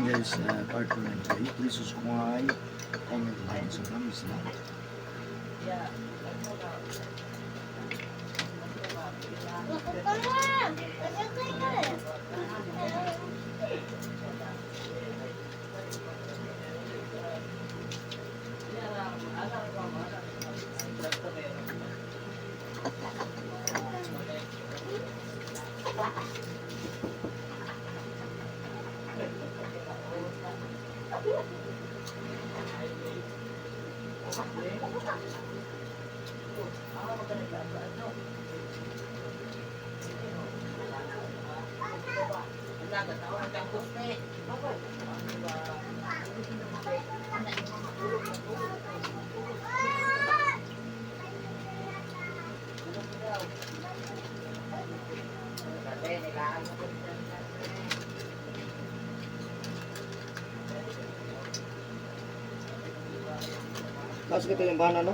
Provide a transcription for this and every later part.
lang guys, part 2 na tayo. Please subscribe, comment, like, and subscribe na. Tapos kita yung bana, no?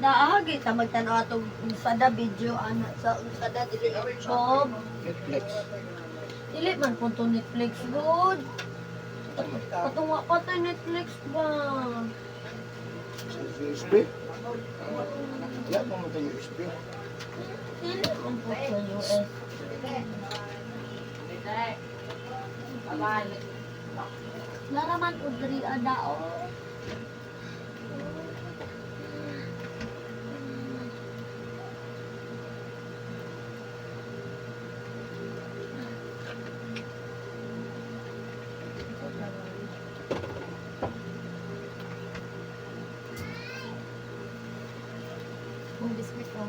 Naagi ta magtanaw atong sada video ana sa sada dili YouTube. Netflix. Dili man po to Netflix good. Patunga pa tayo Netflix ba? USB? Yan mo tayo USB. Dili man po sa US. Laraman po diri adao. Ang biscuit ko.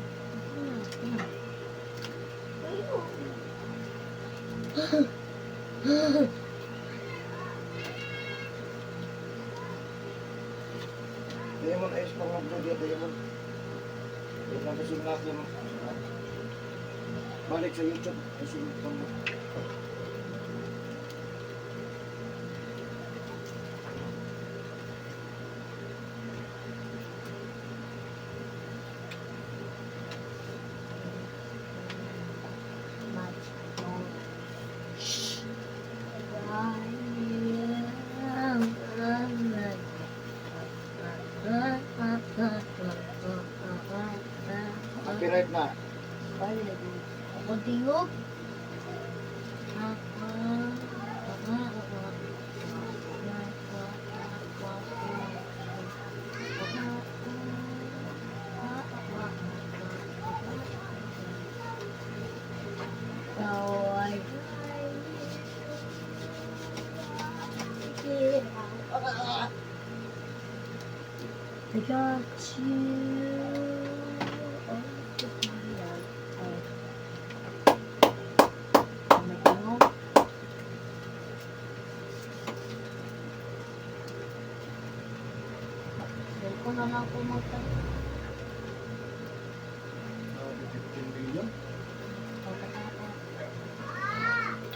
Kaya mo na is pang mag-vlog yan, kaya mo. Kaya mo kasi natin. Balik sa YouTube. Kasi pang copyright na. Tingog. got you. Oh, may tanong. Dahil ko na lang pumunta. Grabe, 15 million.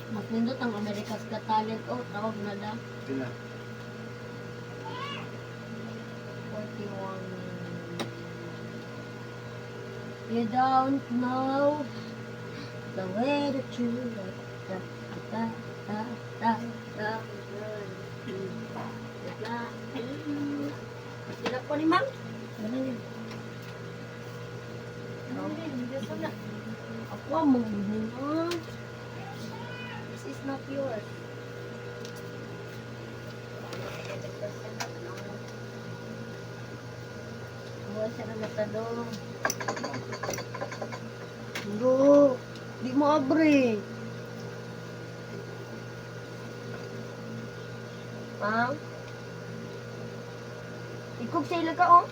Mas nindot ang America's Got Talent. Oh, tawag na lang. Pila. 41. You don't know the way that you look. Da, da, da, da, da. Sila po ni ma'am? Ano yun? Ako ang magbili mo. This is not yours. Buwan siya ng matadong. Bro, di mo abre. Ma'am? Ikog sa ila ka, oh.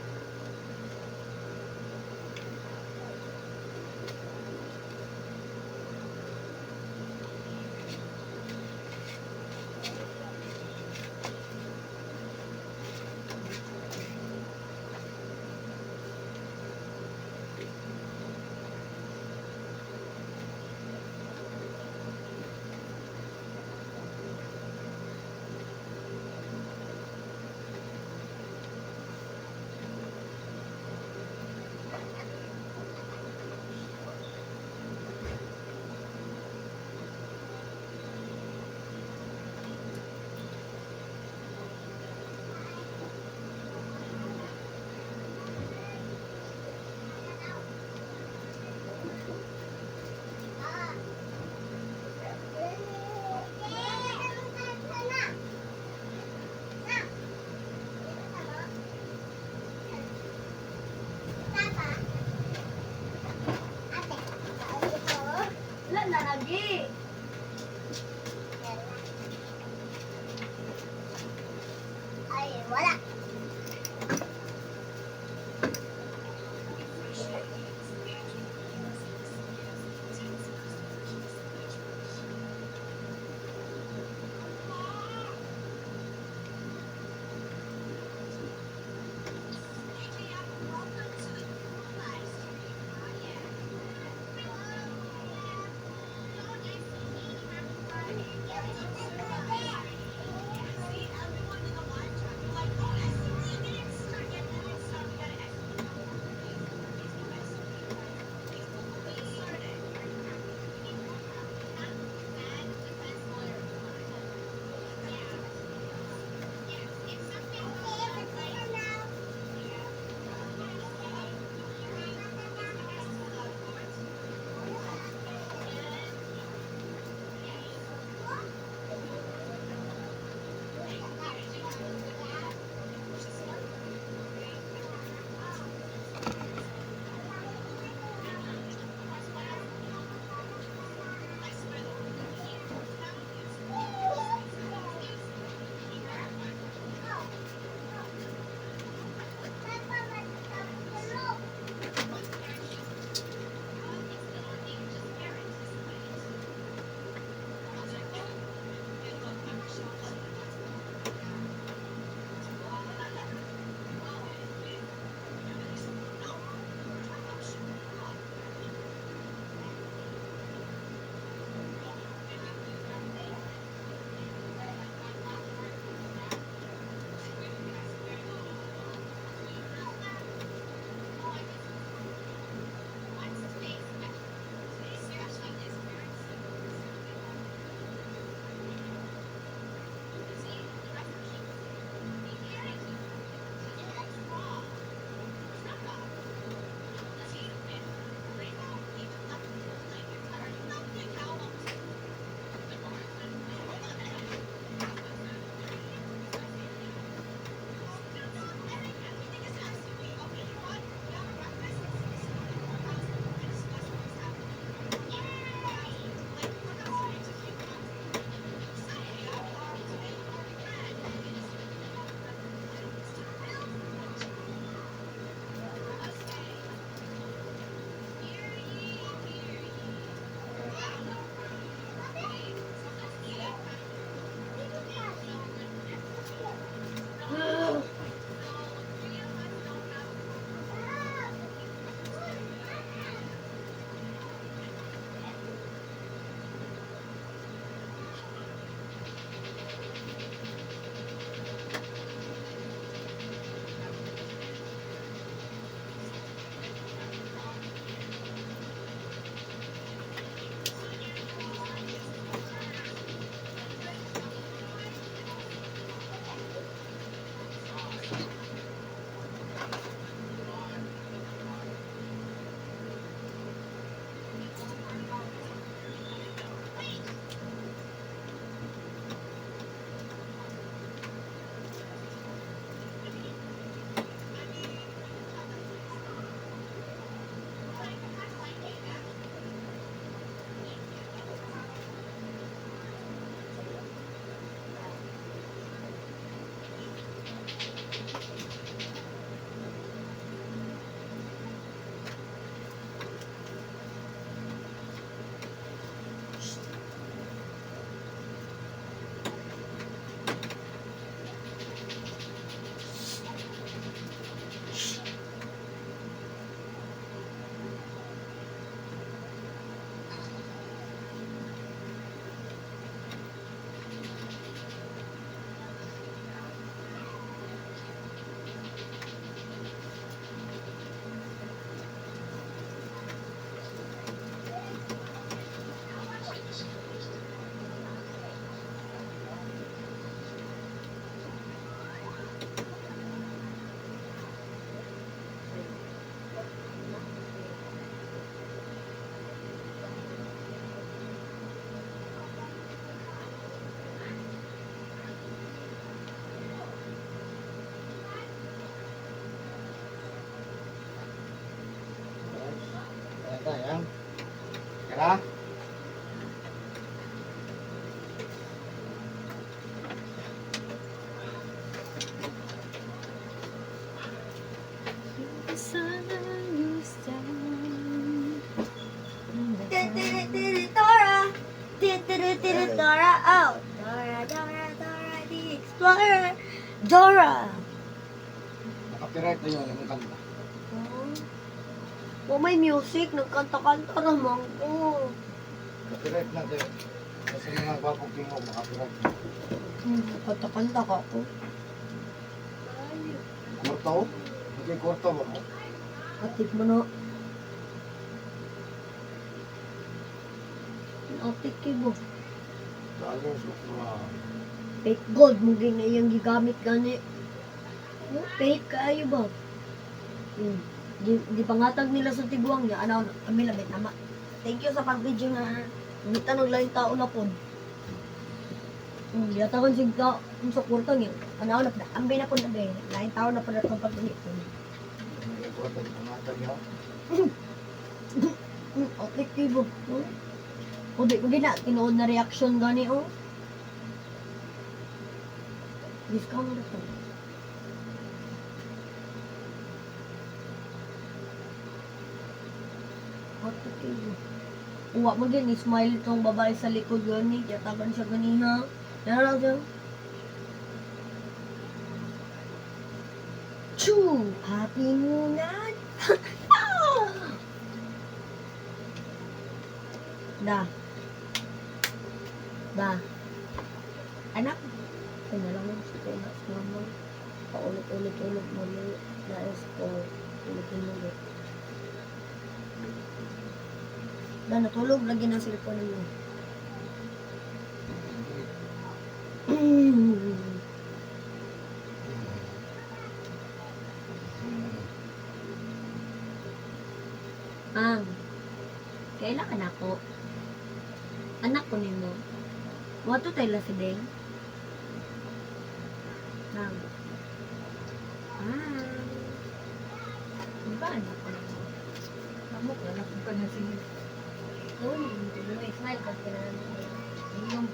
Ha? Dora! Dora! Oh! Dora, Dora, Dora the Explorer! Dora! Copyright na yun, yung kanta. Oh, may music. Nagkanta-kanta naman ko. Copyright na din. Kasi mga bagong tingog, copyright. Nagkanta-kanta ka ko. Kurto? Hindi kurto mo. Atik mo na. Atik kibo. Lalo sa mga... Fake gold mo yung gigamit gani. Oh, fake kayo ba? Di pangatag nila sa tiguang niya. Ano, kami labit nama. Thank you sa pag-video na tanong lang yung tao na po. Liyata ko sigta sa kurta niya. Ano na po, ambay na po na be. Lain tao na po na itong pag-ulit po. Hindi kurto, pangatag yun. Atik kibo. O di ko gina, tinuod na reaction gani oh. Discount na to. Atik kibo. Uwa mo din, smile itong babae sa likod gani. Yatagan siya ganiha. Yan lang siya. Choo! Happy Munan! Da. Da. Anak. Ito na lang yung sikulas naman. Paulit-ulit-ulit mo na esko. Ulit-ulit. Da, natulog. Lagi ng cellphone mo. Kailan ako? Anak ko nimo. Wato tayo si Deng. Nang. Ba anak ko nimo? Kamu ko anak ko na sige. Oh, may smile ka na. Yung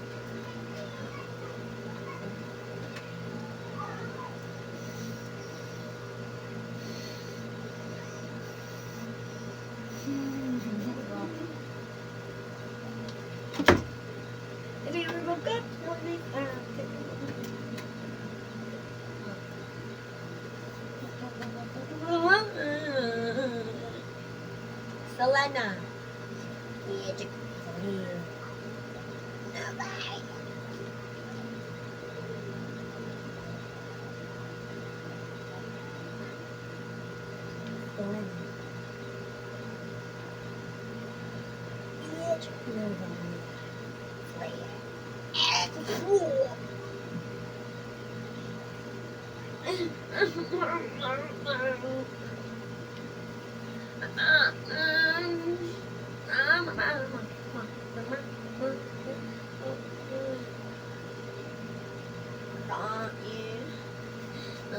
Selena. Magic. Bye. Selena.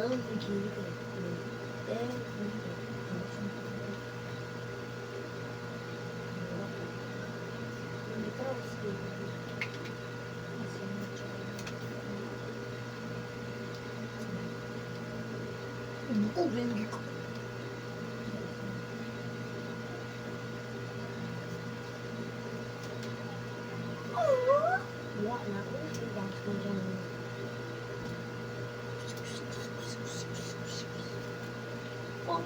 Magic. Bukan bengi ko. Wala na ako. Dance ko dyan. Oh.